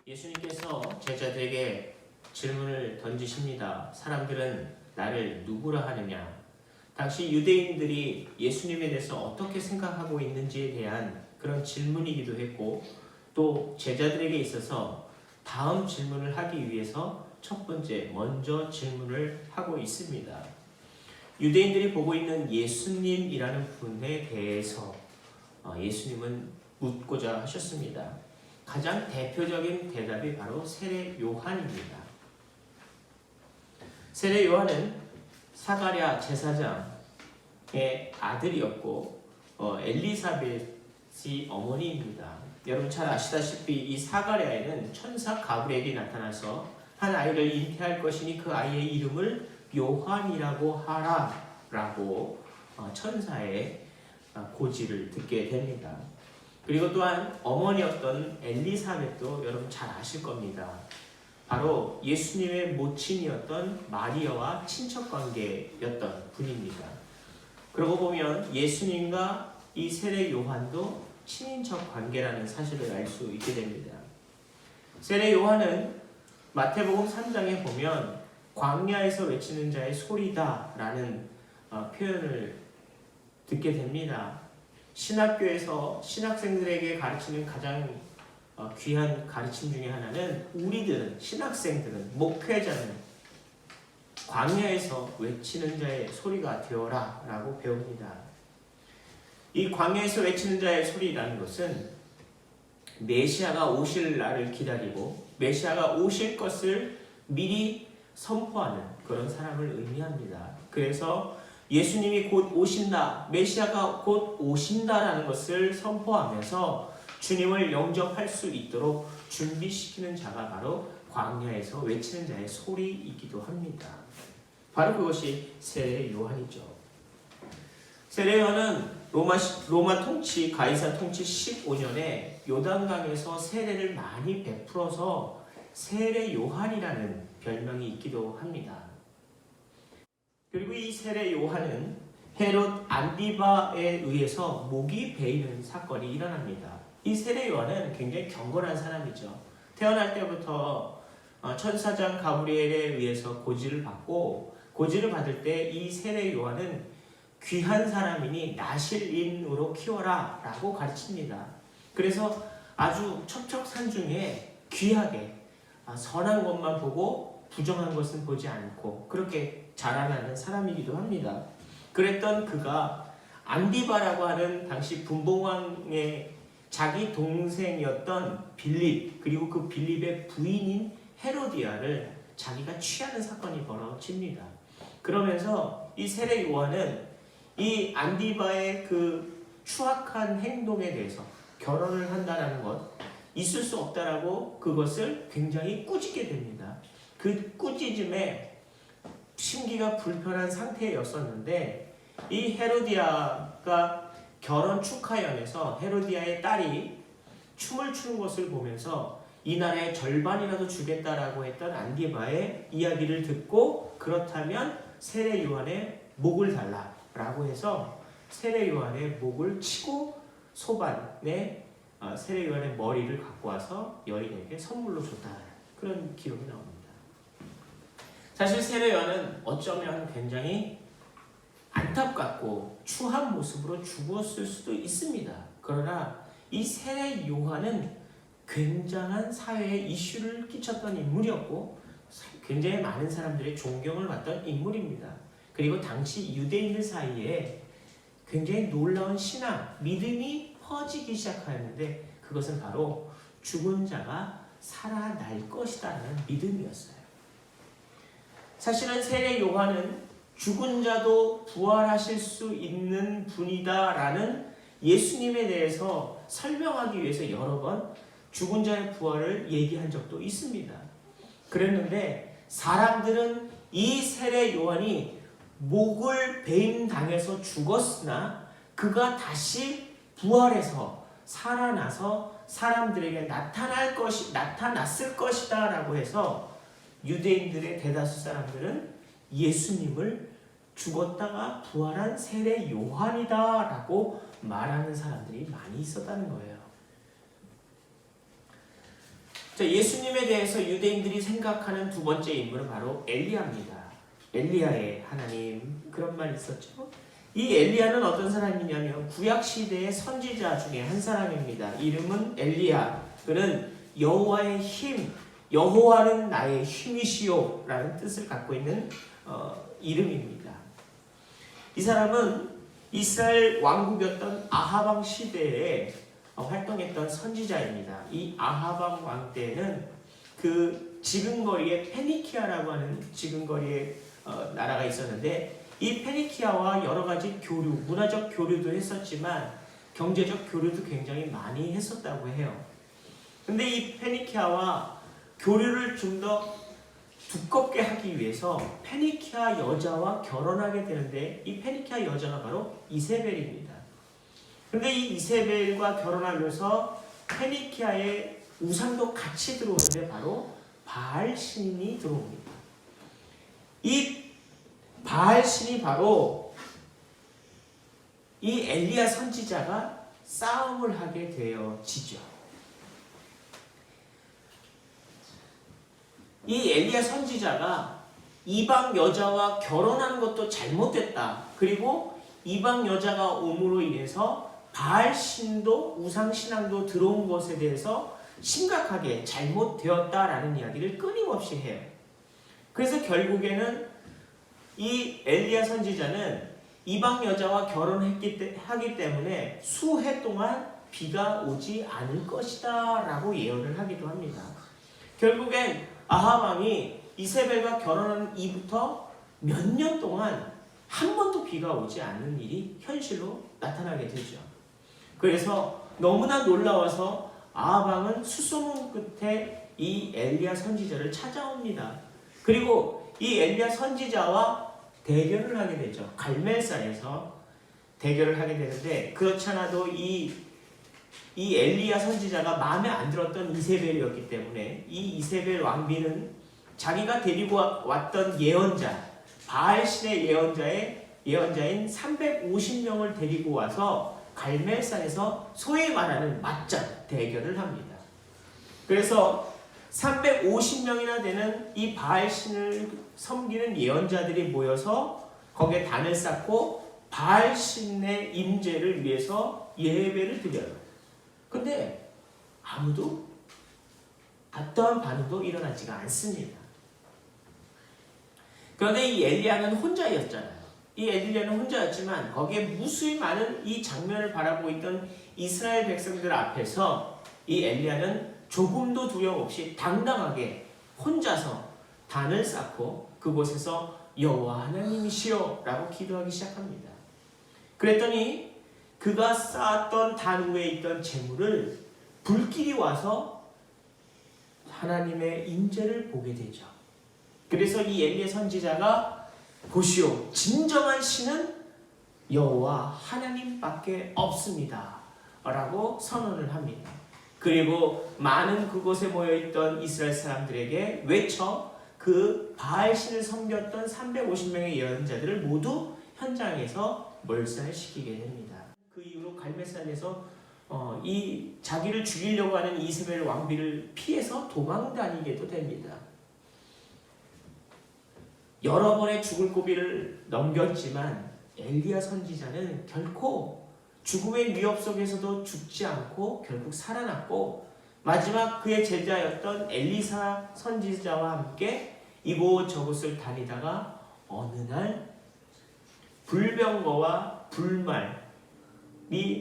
예수님께서 제자들에게 질문을 던지십니다. 사람들은 나를 누구라 하느냐? 당시 유대인들이 예수님에 대해서 어떻게 생각하고 있는지에 대한 그런 질문이기도 했고, 또 제자들에게 있어서 다음 질문을 하기 위해서 첫 번째 먼저 질문을 하고 있습니다. 유대인들이 보고 있는 예수님이라는 분에 대해서 예수님은 묻고자 하셨습니다. 가장 대표적인 대답이 바로 세례 요한입니다. 세례 요한은 사가랴 제사장의 아들이었고 엘리사벳이 어머니입니다. 여러분 잘 아시다시피 이 사가랴에는 천사 가브리엘이 나타나서 한 아이를 잉태할 것이니 그 아이의 이름을 요한이라고 하라라고 천사의 고지를 듣게 됩니다. 그리고 또한 어머니였던 엘리사벳도 여러분 잘 아실 겁니다. 바로 예수님의 모친이었던 마리아와 친척관계였던 분입니다. 그러고 보면 예수님과 이 세례 요한도 친인척 관계라는 사실을 알 수 있게 됩니다. 세례 요한은 마태복음 3장에 보면 광야에서 외치는 자의 소리다라는 표현을 듣게 됩니다. 신학교에서 신학생들에게 가르치는 가장 귀한 가르침 중에 하나는 우리들은, 신학생들은, 목회자는 광야에서 외치는 자의 소리가 되어라 라고 배웁니다. 이 광야에서 외치는 자의 소리라는 것은 메시아가 오실 날을 기다리고 메시아가 오실 것을 미리 선포하는 그런 사람을 의미합니다. 그래서 예수님이 곧 오신다, 메시아가 곧 오신다라는 것을 선포하면서 주님을 영접할 수 있도록 준비시키는 자가 바로 광야에서 외치는 자의 소리이기도 합니다. 바로 그것이 세례 요한이죠. 세례 요한은 로마 통치, 가이사 통치 15년에 요단강에서 세례를 많이 베풀어서 세례 요한이라는 별명이 있기도 합니다. 그리고 이 세례 요한은 헤롯 안디바에 의해서 목이 베이는 사건이 일어납니다. 이 세례 요한은 굉장히 경건한 사람이죠. 태어날 때부터 천사장 가브리엘에 의해서 고지를 받고, 고지를 받을 때 이 세례 요한은 귀한 사람이니 나실인으로 키워라 라고 가르칩니다. 그래서 아주 첩첩산중에 귀하게 선한 것만 보고 부정한 것은 보지 않고 그렇게 자라나는 사람이기도 합니다. 그랬던 그가 안디바라고 하는 당시 분봉왕의 자기 동생이었던 빌립, 그리고 그 빌립의 부인인 헤로디아를 자기가 취하는 사건이 벌어집니다. 그러면서 이 세례 요한은 이 안디바의 그 추악한 행동에 대해서 결혼을 한다는 것, 있을 수 없다라고 그것을 굉장히 꾸짖게 됩니다. 그 꾸짖음에 심기가 불편한 상태였었는데, 이 헤로디아가 결혼 축하연에서 헤로디아의 딸이 춤을 추는 것을 보면서 이 나라의 절반이라도 주겠다라고 했던 안디바의 이야기를 듣고, 그렇다면 세례 요한의 목을 달라라고 해서 세례 요한의 목을 치고 소반에 세례 요한의 머리를 갖고 와서 여인에게 선물로 줬다, 그런 기록이 나옵니다. 사실 세례 요한은 어쩌면 굉장히 안타깝고 추한 모습으로 죽었을 수도 있습니다. 그러나 이 세례 요한은 굉장한 사회에 이슈를 끼쳤던 인물이었고 굉장히 많은 사람들의 존경을 받던 인물입니다. 그리고 당시 유대인들 사이에 굉장히 놀라운 신앙, 믿음이 퍼지기 시작하였는데, 그것은 바로 죽은 자가 살아날 것이라는 믿음이었어요. 사실은 세례 요한은 죽은 자도 부활하실 수 있는 분이다라는 예수님에 대해서 설명하기 위해서 여러 번 죽은 자의 부활을 얘기한 적도 있습니다. 그랬는데 사람들은 이 세례 요한이 목을 베임 당해서 죽었으나 그가 다시 부활해서 살아나서 사람들에게 나타났을 것이다 라고 해서 유대인들의 대다수 사람들은 예수님을 죽었다가 부활한 세례 요한이다 라고 말하는 사람들이 많이 있었다는 거예요. 자, 예수님에 대해서 유대인들이 생각하는 두 번째 인물은 바로 엘리야입니다. 엘리야의 하나님, 그런 말이 있었죠. 이 엘리야는 어떤 사람이냐면 구약 시대의 선지자 중에 한 사람입니다. 이름은 엘리야. 그는 여호와의 힘, 여호와는 나의 힘이시오 라는 뜻을 갖고 있는 이름입니다. 이 사람은 이스라엘 왕국이었던 아하방 시대에 활동했던 선지자입니다. 이 아하방 왕 때는 그 지근거리에 페니키아라고 하는 지근거리에 나라가 있었는데, 이 페니키아와 여러 가지 교류, 문화적 교류도 했었지만 경제적 교류도 굉장히 많이 했었다고 해요. 근데 이 페니키아와 교류를 좀 더 두껍게 하기 위해서 페니키아 여자와 결혼하게 되는데, 이 페니키아 여자가 바로 이세벨입니다. 근데 이 이세벨과 결혼하면서 페니키아의 우상도 같이 들어오는데 바로 바알 신이 들어옵니다. 이 바알 신이 바로 이 엘리야 선지자가 싸움을 하게 되어지죠. 이 엘리야 선지자가 이방 여자와 결혼하는 것도 잘못됐다. 그리고 이방 여자가 옴으로 인해서 바알 신도 우상 신앙도 들어온 것에 대해서 심각하게 잘못되었다라는 이야기를 끊임없이 해요. 그래서 결국에는 이 엘리야 선지자는 이방 여자와 결혼하기 때문에 수해 동안 비가 오지 않을 것이다 라고 예언을 하기도 합니다. 결국엔 아합 왕이 이세벨과 결혼한 이후부터 몇 년 동안 한 번도 비가 오지 않는 일이 현실로 나타나게 되죠. 그래서 너무나 놀라워서 아합 왕은 수소문 끝에 이 엘리야 선지자를 찾아옵니다. 그리고 이 엘리야 선지자와 대결을 하게 되죠. 갈멜산에서 대결을 하게 되는데, 그렇지 않아도 이 엘리야 선지자가 마음에 안 들었던 이세벨이었기 때문에 이 이세벨 왕비는 자기가 데리고 왔던 예언자, 바알신의 예언자인 350명을 데리고 와서 갈멜산에서 소위 말하는 맞짱 대결을 합니다. 그래서 350명이나 되는 이 바알신을 섬기는 예언자들이 모여서 거기에 단을 쌓고 바알신의 임재를 위해서 예배를 드려요. 근데 아무도 어떠한 반응도 일어나지가 않습니다. 그런데 이 엘리야는 혼자였잖아요. 이 엘리야는 혼자였지만 거기에 무수히 많은 이 장면을 바라보고 있던 이스라엘 백성들 앞에서 이 엘리야는 조금도 두려움 없이 당당하게 혼자서 단을 쌓고 그곳에서 여호와 하나님이시여 라고 기도하기 시작합니다. 그랬더니 그가 쌓았던 단 위에 있던 재물을 불길이 와서 하나님의 임재를 보게 되죠. 그래서 이 엘리야 선지자가 보시오, 진정한 신은 여호와 하나님밖에 없습니다 라고 선언을 합니다. 그리고 많은 그곳에 모여있던 이스라엘 사람들에게 외쳐 그 바알신을 섬겼던 350명의 예언자들을 모두 현장에서 몰살시키게 됩니다. 그 이후로 갈멜산에서 이 자기를 죽이려고 하는 이세벨 왕비를 피해서 도망다니게도 됩니다. 여러 번의 죽을 고비를 넘겼지만 엘리야 선지자는 결코 죽음의 위협 속에서도 죽지 않고 결국 살아났고, 마지막 그의 제자였던 엘리사 선지자와 함께 이곳저곳을 다니다가 어느 날 불병거와 불말이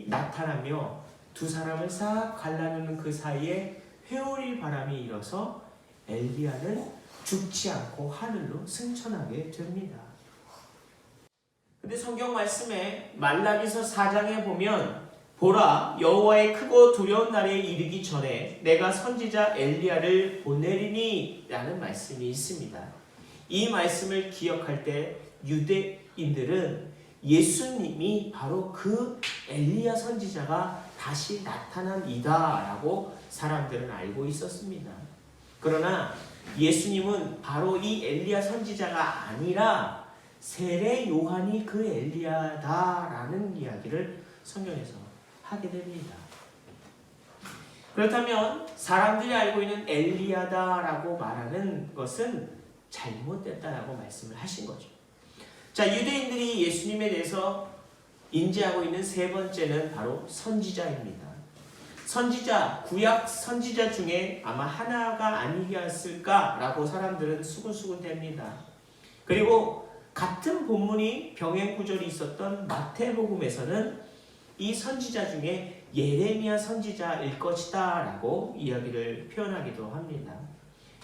나타나며 두 사람을 싹 갈라놓는 그 사이에 회오리 바람이 일어서 엘리야는 죽지 않고 하늘로 승천하게 됩니다. 근데 성경 말씀에 말라기서 4장에 보면 보라, 여호와의 크고 두려운 날에 이르기 전에 내가 선지자 엘리야를 보내리니 라는 말씀이 있습니다. 이 말씀을 기억할 때 유대인들은 예수님이 바로 그 엘리야 선지자가 다시 나타난 이다 라고 사람들은 알고 있었습니다. 그러나 예수님은 바로 이 엘리야 선지자가 아니라 세례 요한이 그 엘리야다라는 이야기를 성경에서 하게 됩니다. 그렇다면 사람들이 알고 있는 엘리야다라고 말하는 것은 잘못됐다라고 말씀을 하신 거죠. 자, 유대인들이 예수님에 대해서 인지하고 있는 세 번째는 바로 선지자입니다. 선지자, 구약 선지자 중에 아마 하나가 아니었을까라고 사람들은 수군수군댑니다. 그리고 같은 본문이 병행 구절이 있었던 마태복음에서는 이 선지자 중에 예레미야 선지자일 것이다 라고 이야기를 표현하기도 합니다.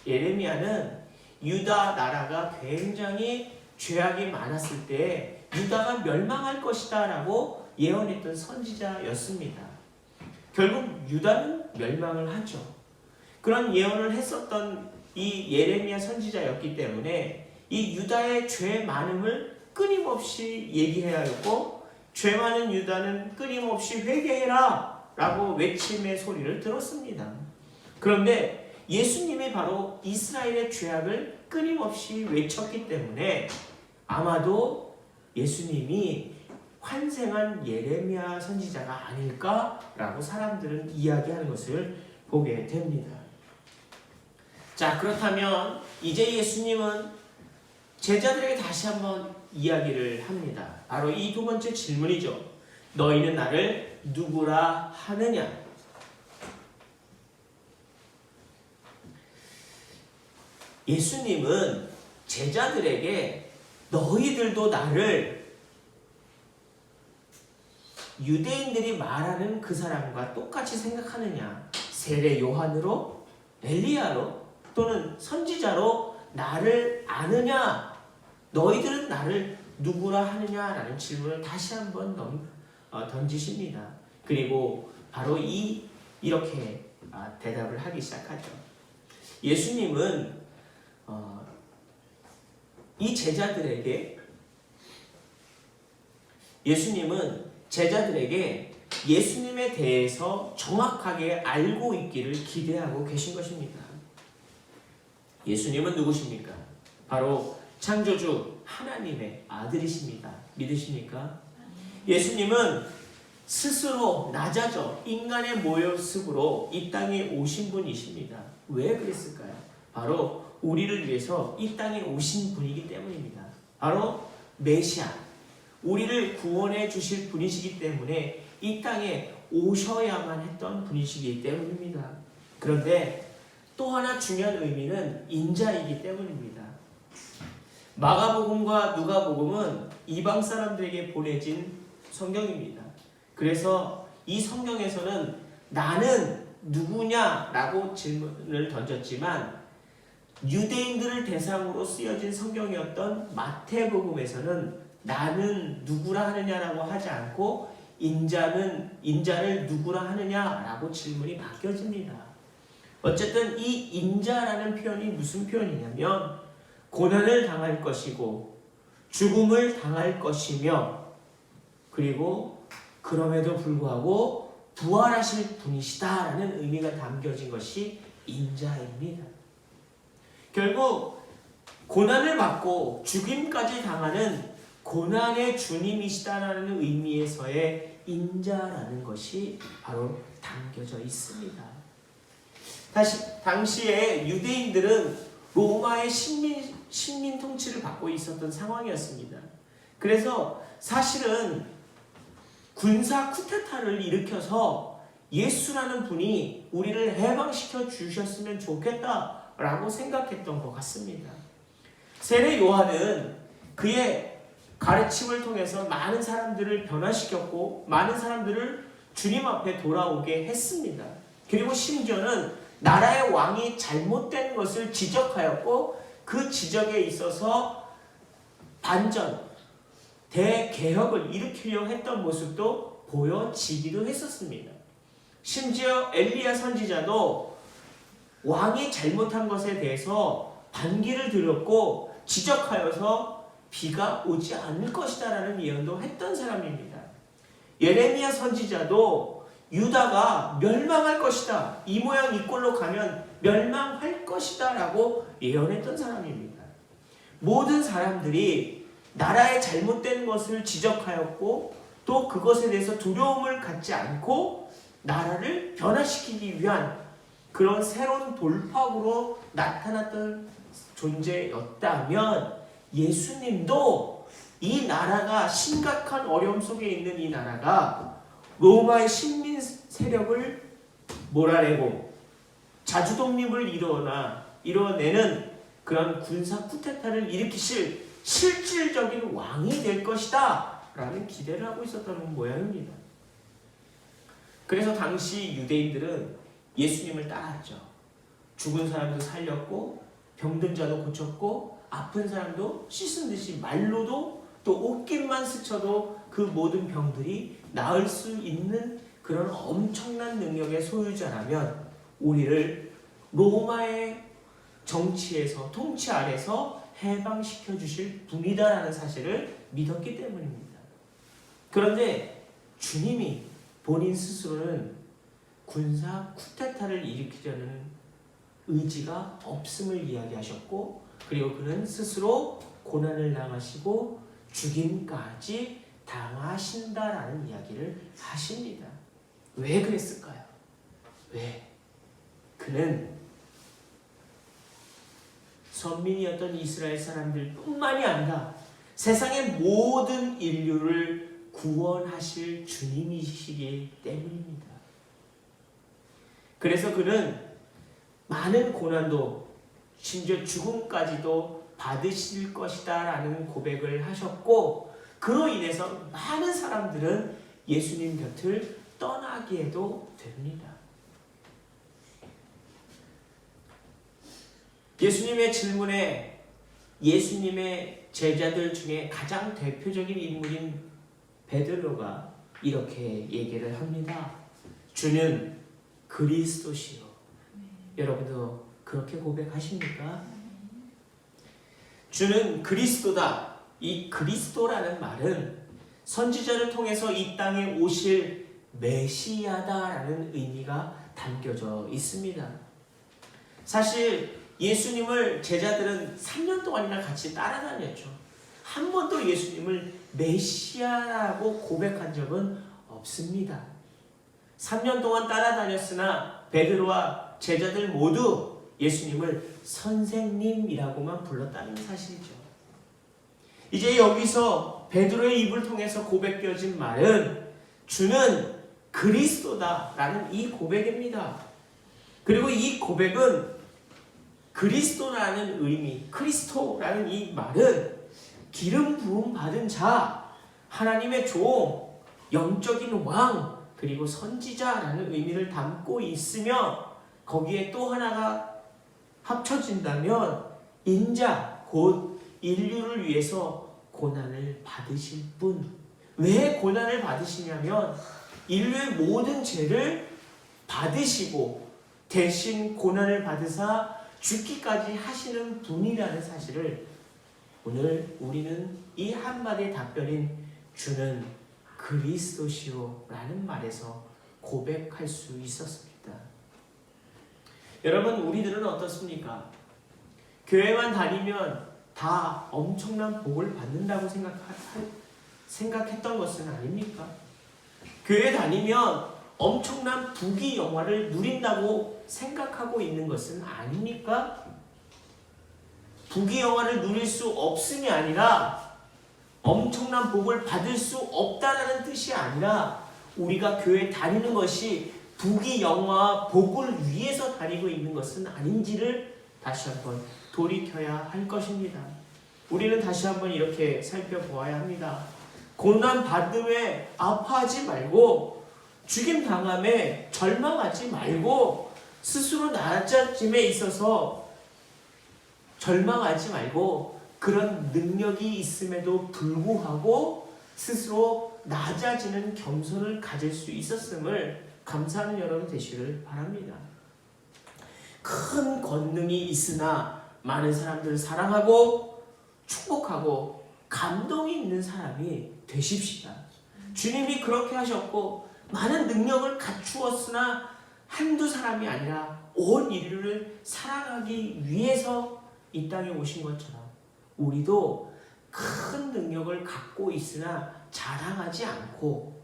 예레미야는 유다 나라가 굉장히 죄악이 많았을 때 유다가 멸망할 것이다 라고 예언했던 선지자였습니다. 결국 유다는 멸망을 하죠. 그런 예언을 했었던 이 예레미야 선지자였기 때문에 이 유다의 죄 많음을 끊임없이 얘기해야 했고, 죄 많은 유다는 끊임없이 회개해라 라고 외침의 소리를 들었습니다. 그런데 예수님이 바로 이스라엘의 죄악을 끊임없이 외쳤기 때문에 아마도 예수님이 환생한 예레미야 선지자가 아닐까라고 사람들은 이야기하는 것을 보게 됩니다. 자, 그렇다면 이제 예수님은 제자들에게 다시 한번 이야기를 합니다. 바로 이 두 번째 질문이죠. 너희는 나를 누구라 하느냐? 예수님은 제자들에게 너희들도 나를 유대인들이 말하는 그 사람과 똑같이 생각하느냐? 세례 요한으로, 엘리야로, 또는 선지자로 나를 아느냐? 너희들은 나를 누구라 하느냐라는 질문을 다시 한번 던지십니다. 그리고 바로 이렇게 대답을 하기 시작하죠. 예수님은 이 제자들에게 예수님에 대해서 정확하게 알고 있기를 기대하고 계신 것입니다. 예수님은 누구십니까? 바로 창조주 하나님의 아들이십니다. 믿으십니까? 예수님은 스스로 낮아져 인간의 모습으로 이 땅에 오신 분이십니다. 왜 그랬을까요? 바로 우리를 위해서 이 땅에 오신 분이기 때문입니다. 바로 메시아, 우리를 구원해 주실 분이시기 때문에 이 땅에 오셔야만 했던 분이시기 때문입니다. 그런데 또 하나 중요한 의미는 인자이기 때문입니다. 마가복음과 누가복음은 이방 사람들에게 보내진 성경입니다. 그래서 이 성경에서는 나는 누구냐라고 질문을 던졌지만 유대인들을 대상으로 쓰여진 성경이었던 마태복음에서는 나는 누구라 하느냐라고 하지 않고 인자를 누구라 하느냐라고 질문이 바뀌어집니다. 어쨌든 이 인자라는 표현이 무슨 표현이냐면 고난을 당할 것이고 죽음을 당할 것이며 그리고 그럼에도 불구하고 부활하실 분이시다라는 의미가 담겨진 것이 인자입니다. 결국 고난을 받고 죽임까지 당하는 고난의 주님이시다라는 의미에서의 인자라는 것이 바로 담겨져 있습니다. 당시에 유대인들은 로마의 식민 통치를 받고 있었던 상황이었습니다. 그래서 사실은 군사 쿠데타를 일으켜서 예수라는 분이 우리를 해방시켜 주셨으면 좋겠다라고 생각했던 것 같습니다. 세례 요한은 그의 가르침을 통해서 많은 사람들을 변화시켰고 많은 사람들을 주님 앞에 돌아오게 했습니다. 그리고 심지어는 나라의 왕이 잘못된 것을 지적하였고 그 지적에 있어서 반전, 대개혁을 일으키려 했던 모습도 보여지기도 했었습니다. 심지어 엘리야 선지자도 왕이 잘못한 것에 대해서 반기를 들었고 지적하여서 비가 오지 않을 것이다 라는 예언도 했던 사람입니다. 예레미야 선지자도 유다가 멸망할 것이다, 이 모양 이 꼴로 가면 멸망할 것이다 라고 예언했던 사람입니다. 모든 사람들이 나라의 잘못된 것을 지적하였고 또 그것에 대해서 두려움을 갖지 않고 나라를 변화시키기 위한 그런 새로운 돌파구로 나타났던 존재였다면 예수님도 이 나라가 심각한 어려움 속에 있는 이 나라가 로마의 식민 세력을 몰아내고 자주독립을 이뤄내는 그런 군사 쿠데타를 일으키실 실질적인 왕이 될 것이다 라는 기대를 하고 있었던 모양입니다. 그래서 당시 유대인들은 예수님을 따랐죠. 죽은 사람도 살렸고 병든 자도 고쳤고 아픈 사람도 씻은 듯이 말로도 또 옷깃만 스쳐도 그 모든 병들이 나을 수 있는 그런 엄청난 능력의 소유자라면 우리를 로마의 정치에서 통치 아래서 해방시켜 주실 분이다라는 사실을 믿었기 때문입니다. 그런데 주님이 본인 스스로는 군사 쿠데타를 일으키려는 의지가 없음을 이야기하셨고, 그리고 그는 스스로 고난을 당하시고 죽임까지 당하신다라는 이야기를 하십니다. 왜 그랬을까요? 왜? 그는 선민이었던 이스라엘 사람들 뿐만이 아니라 세상의 모든 인류를 구원하실 주님이시기 때문입니다. 그래서 그는 많은 고난도 심지어 죽음까지도 받으실 것이다 라는 고백을 하셨고, 그로 인해서 많은 사람들은 예수님 곁을 떠나게도 됩니다. 예수님의 질문에 예수님의 제자들 중에 가장 대표적인 인물인 베드로가 이렇게 얘기를 합니다. 주는 그리스도시요. 여러분도 그렇게 고백하십니까? 주는 그리스도다. 이 그리스도라는 말은 선지자를 통해서 이 땅에 오실 메시아다라는 의미가 담겨져 있습니다. 사실 예수님을 제자들은 3년 동안이나 같이 따라다녔죠. 한 번도 예수님을 메시아라고 고백한 적은 없습니다. 3년 동안 따라다녔으나 베드로와 제자들 모두 예수님을 선생님이라고만 불렀다는 사실이죠. 이제 여기서 베드로의 입을 통해서 고백되어진 말은 주는 그리스도다라는 이 고백입니다. 그리고 이 고백은 그리스도라는 의미, 크리스토라는 이 말은 기름 부음 받은 자, 하나님의 종, 영적인 왕, 그리고 선지자라는 의미를 담고 있으며, 거기에 또 하나가 합쳐진다면 인자, 곧 인류를 위해서 고난을 받으실 분. 왜 고난을 받으시냐면 인류의 모든 죄를 받으시고 대신 고난을 받으사 죽기까지 하시는 분이라는 사실을 오늘 우리는 이 한마디의 답변인 주는 그리스도시오 라는 말에서 고백할 수 있었습니다. 여러분, 우리들은 어떻습니까? 교회만 다니면 다 엄청난 복을 받는다고 생각했던 것은 아닙니까? 교회 다니면 엄청난 부귀 영화를 누린다고 생각하고 있는 것은 아닙니까? 부귀 영화를 누릴 수 없음이 아니라 엄청난 복을 받을 수 없다라는 뜻이 아니라 우리가 교회 다니는 것이 부귀 영화와 복을 위해서 다니고 있는 것은 아닌지를 다시 한번 돌이켜야 할 것입니다. 우리는 다시 한번 이렇게 살펴보아야 합니다. 고난 받음에 아파하지 말고, 죽임 당함에 절망하지 말고, 스스로 낮아짐에 있어서 절망하지 말고, 그런 능력이 있음에도 불구하고 스스로 낮아지는 겸손을 가질 수 있었음을 감사하는 여러분 되시길 바랍니다. 큰 권능이 있으나 많은 사람들을 사랑하고 축복하고 감동이 있는 사람이 되십시다. 주님이 그렇게 하셨고 많은 능력을 갖추었으나 한두 사람이 아니라 온 인류를 사랑하기 위해서 이 땅에 오신 것처럼 우리도 큰 능력을 갖고 있으나 자랑하지 않고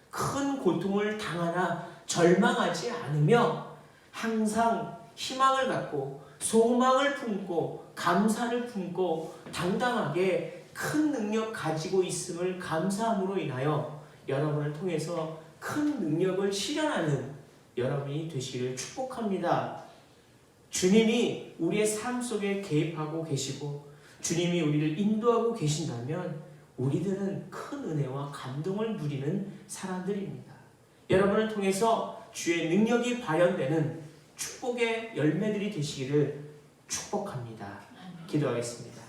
큰 고통을 당하나 절망하지 않으며 항상 희망을 갖고 소망을 품고 감사를 품고 당당하게 큰 능력 가지고 있음을 감사함으로 인하여 여러분을 통해서 큰 능력을 실현하는 여러분이 되시기를 축복합니다. 주님이 우리의 삶 속에 개입하고 계시고 주님이 우리를 인도하고 계신다면 우리들은 큰 은혜와 감동을 누리는 사람들입니다. 여러분을 통해서 주의 능력이 발현되는 축복의 열매들이 되시기를 축복합니다. 기도하겠습니다.